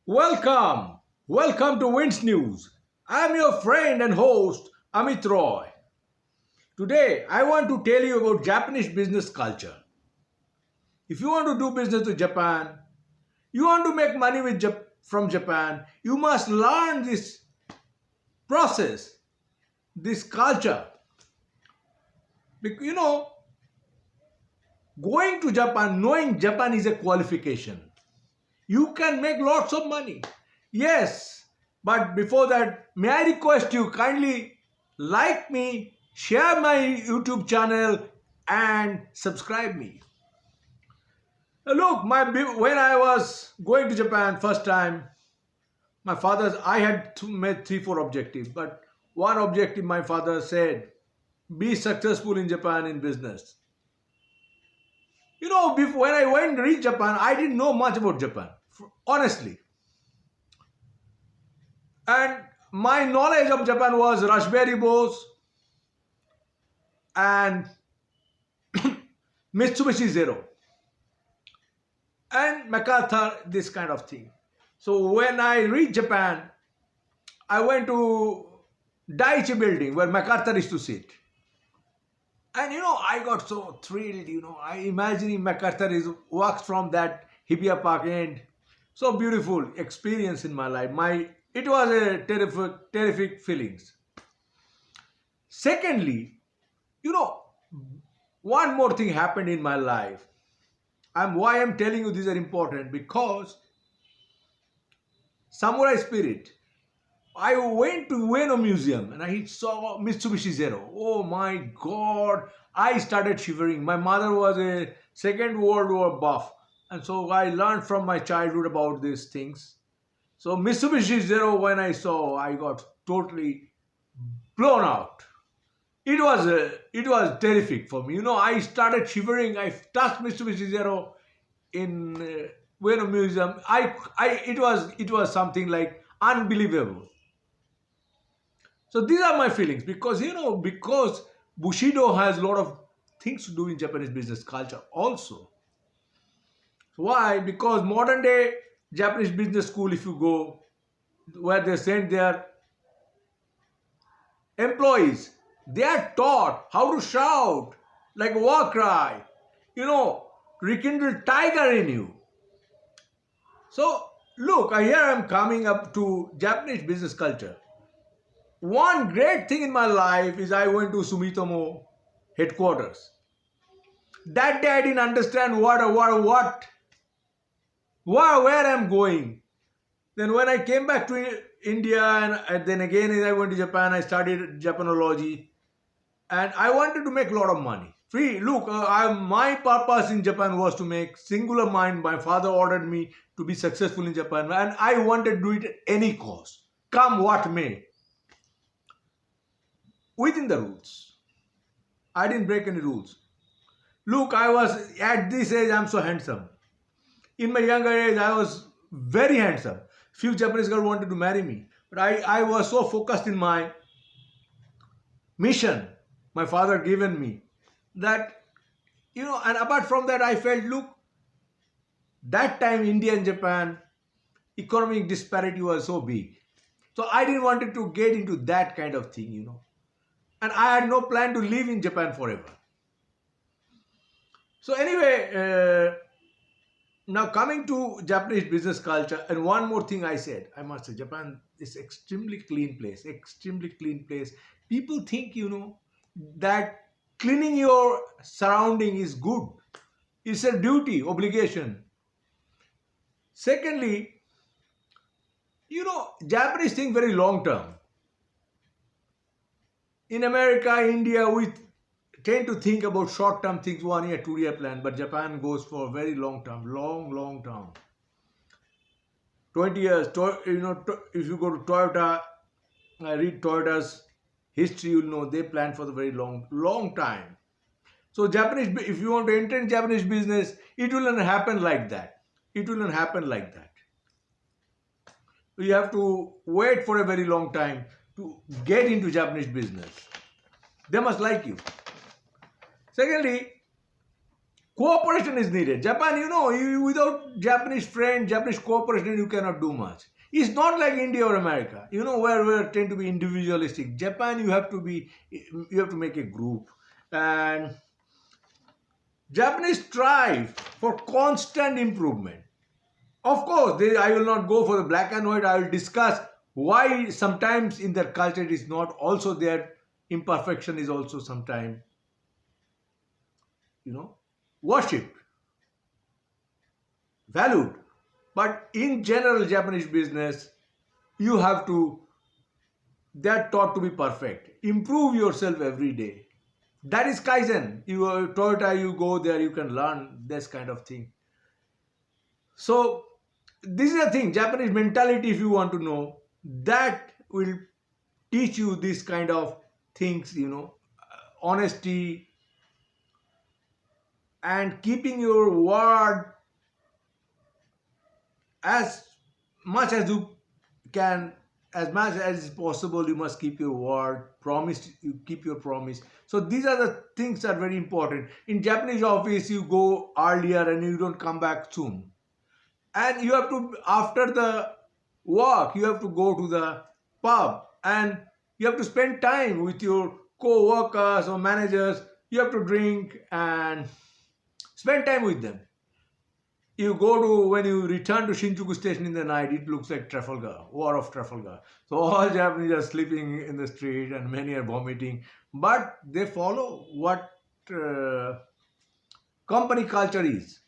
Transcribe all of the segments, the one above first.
Welcome! Welcome to Wins News. I'm your friend and host, Amit Roy. Today, I want to tell you about Japanese business culture. If you want to do business with Japan, you want to make money from Japan, you must learn this process, this culture. You know, going to Japan, knowing Japan is a qualification. You can make lots of money. Yes, but before that, may I request you kindly like me, share my YouTube channel, and subscribe me. Look, when I was going to Japan first time, my father's I had made three, four objectives, but one objective my father said, be successful in Japan in business. When I went to reach Japan, I didn't know much about Japan, honestly. And my knowledge of Japan was Raspberry Bose and Mitsubishi Zero and MacArthur, this kind of thing. So when I reached Japan, I went to Daiichi building where MacArthur used to sit. And I got so thrilled, I imagining MacArthur is walks from that Hibiya Park end. So beautiful experience in my life. It was a terrific feelings. Secondly, you know, one more thing happened in my life. Why I'm telling you these are important because samurai spirit. I went to Ueno Museum and I saw Mitsubishi Zero. Oh my God! I started shivering. My mother was a Second World War buff, and so I learned from my childhood about these things. So Mitsubishi Zero, when I saw, I got totally blown out. It was terrific for me. I started shivering. I touched Mitsubishi Zero in Ueno Museum. It was something like unbelievable. So these are my feelings because Bushido has a lot of things to do in Japanese business culture also. Why? Because modern day Japanese business school, if you go where they send their employees, they are taught how to shout like a war cry, rekindle tiger in you. So look, here I am coming up to Japanese business culture. One great thing in my life is I went to Sumitomo headquarters. That day I didn't understand where I'm going. Then when I came back to India and then again I went to Japan, I studied Japanology and I wanted to make a lot of money. Free, look, my purpose in Japan was to make singular mind. My father ordered me to be successful in Japan and I wanted to do it at any cost, come what may, within the rules. I didn't break any rules. Look, I was at this age, I'm so handsome. In my younger age, I was very handsome. Few Japanese girls wanted to marry me. But I was so focused in my mission my father given me that, and apart from that, I felt, look, that time India and Japan, economic disparity was so big. So I didn't want to get into that kind of thing. And I had no plan to live in Japan forever. So anyway, now coming to Japanese business culture, and one more thing I must say, Japan is extremely clean place, extremely clean place. People think, that cleaning your surrounding is good. It's a duty, obligation. Secondly, Japanese think very long term. In America, India, we tend to think about short term things, 1 year, 2 year plan, but Japan goes for very long term, long term. 20 years, if you go to Toyota, read Toyota's history, you'll know they plan for the very long time. So Japanese, if you want to enter in Japanese business, it will not happen like that. It will not happen like that. You have to wait for a very long time to get into Japanese business. They must like you. Secondly, Cooperation is needed. Japan, without Japanese friend, Japanese cooperation, you cannot do much. It's not like India or America, where we tend to be individualistic. Japan, you have to make a group, and Japanese strive for constant improvement. Of course, I will not go for the black and white. I will discuss why sometimes in their culture it is not also there. Imperfection is also sometimes, worshipped, valued. But in general, Japanese business, you have to, they're taught to be perfect. Improve yourself every day. That is Kaizen. Toyota, you go there, you can learn this kind of thing. So this is the thing, Japanese mentality, if you want to know, that will teach you this kind of things, honesty and keeping your word as much as you can, as much as is possible. You must keep your word, promise, you keep your promise. So these are the things that are very important. In Japanese office, you go earlier and you don't come back soon. And you have to, after the work, you have to go to the pub and you have to spend time with your co-workers or managers. You have to drink and spend time with them. When you return to Shinjuku station in the night, it looks like Trafalgar, War of Trafalgar. So all Japanese are sleeping in the street and many are vomiting, but they follow what company culture is.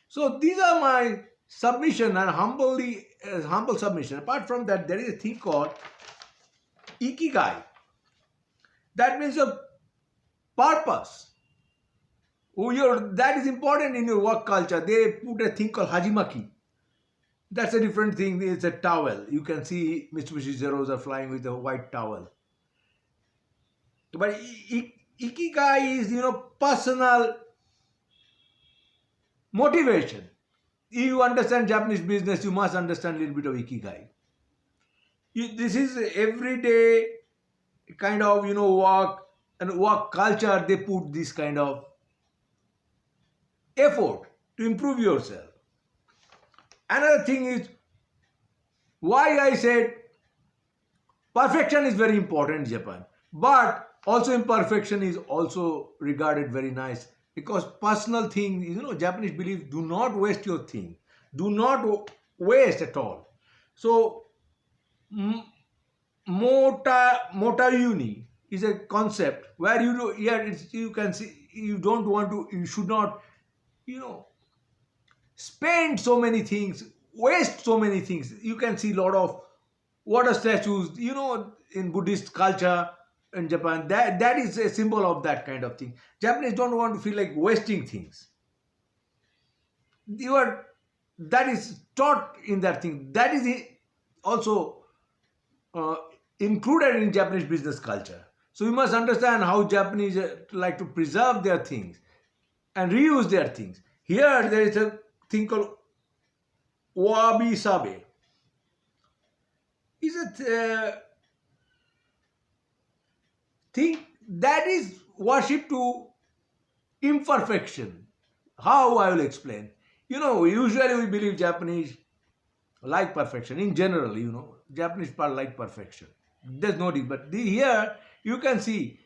So these are my submission and humble submission. Apart from that, there is a thing called Ikigai. That means a purpose. That is important in your work culture. They put a thing called Hajimaki. That's a different thing. It's a towel. You can see Mitsubishi Zeros are flying with a white towel. But Ikigai is, personal motivation. If you understand Japanese business, you must understand a little bit of Ikigai. This is everyday kind of, work and work culture. They put this kind of effort to improve yourself. Another thing is why I said perfection is very important in Japan, but also imperfection is also regarded very nice, because personal thing, Japanese believe, do not waste your thing, do not waste at all. So Motayuni is a concept where you can see, you should not spend so many things, waste so many things. You can see a lot of water statues, in Buddhist culture in Japan. That is a symbol of that kind of thing. Japanese don't want to feel like wasting things. That is taught in that thing. That is also included in Japanese business culture. So you must understand how Japanese like to preserve their things and reuse their things. Here there is a thing called wabi sabi. Is a thing that is worship to imperfection. How I will explain. Usually we believe Japanese like perfection. In general, Japanese people like perfection. There's no doubt. But here you can see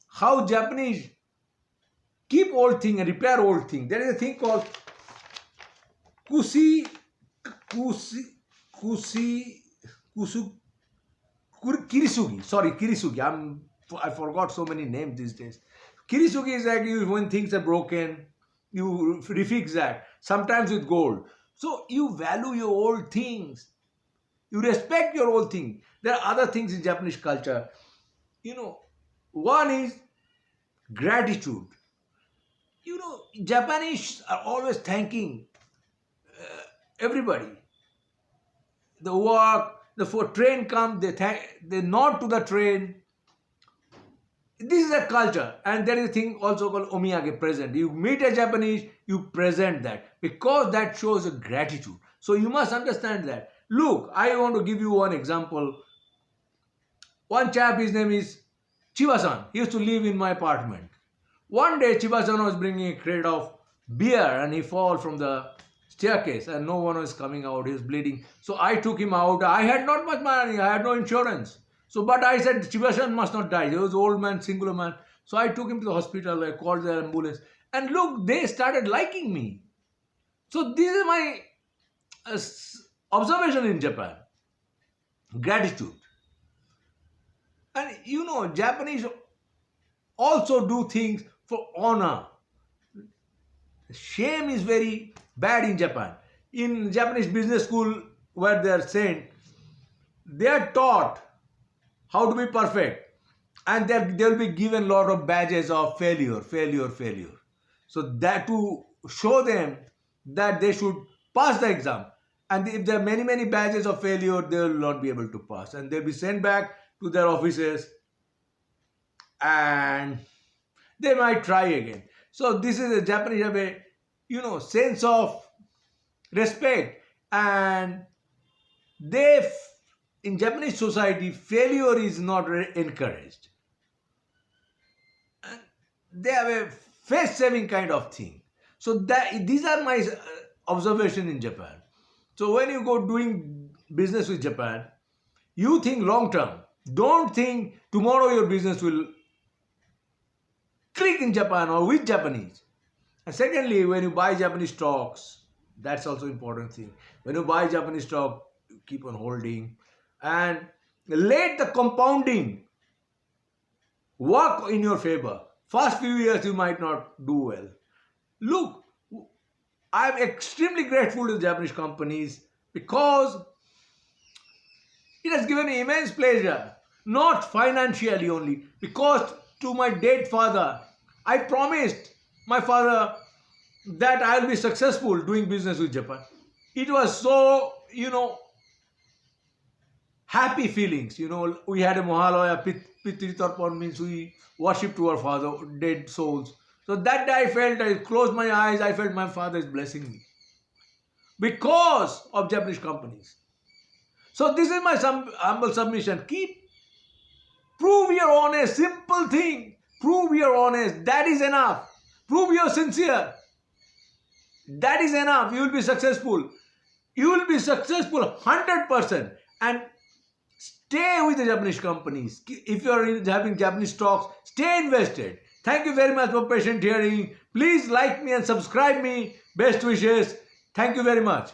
how Japanese keep old thing and repair old thing. There is a thing called kirisugi. Sorry, kirisugi. I forgot so many names these days. Kirisugi is like when things are broken, you refix that. Sometimes with gold. So you value your old things. You respect your old thing. There are other things in Japanese culture. One is gratitude. Japanese are always thanking everybody. The work, the train comes, they nod to the train. This is a culture, and there is a thing also called omiyage, present. You meet a Japanese, you present that, because that shows a gratitude. So you must understand that. Look, I want to give you one example. One chap, his name is Chiba-san. He used to live in my apartment. One day, Chiba-san was bringing a crate of beer and he fall from the staircase and no one was coming out. He was bleeding. So I took him out. I had not much money. I had no insurance. So, but I said, Chibashan must not die. He was an old man, singular man. So I took him to the hospital. I called the ambulance. And look, they started liking me. So this is my observation in Japan. Gratitude. And you know, Japanese also do things for honor. Shame is very bad in Japan. In Japanese business school, where they are sent, they are taught how to be perfect, and they will be given a lot of badges of failure. So that to show them that they should pass the exam, and if there are many badges of failure, they will not be able to pass, and they'll be sent back to their offices, and they might try again. So this is a Japanese have a sense of respect, and they in Japanese society failure is not encouraged, and they have a face saving kind of thing. So that these are my observation in Japan. So when you go doing business with Japan, you think long term. Don't think tomorrow your business will click in Japan or with Japanese. And secondly, when you buy Japanese stocks, that's also important thing. When you buy Japanese stock, you keep on holding and let the compounding work in your favor. First few years you might not do well. Look, I'm extremely grateful to the Japanese companies because it has given me immense pleasure, not financially only, because to my dead father, I promised my father that I'll be successful doing business with Japan. It was so, happy feelings. We had a Mahaloya Pitri means we worship to our father, dead souls. So that day I closed my eyes, I felt my father is blessing me because of Japanese companies. So this is my humble submission. Prove you're honest, simple thing. Prove you're honest, that is enough. Prove you're sincere, that is enough. You will be successful. You will be successful 100%. And stay with the Japanese companies. If you are having Japanese stocks, stay invested. Thank you very much for patient hearing. Please like me and subscribe me. Best wishes. Thank you very much.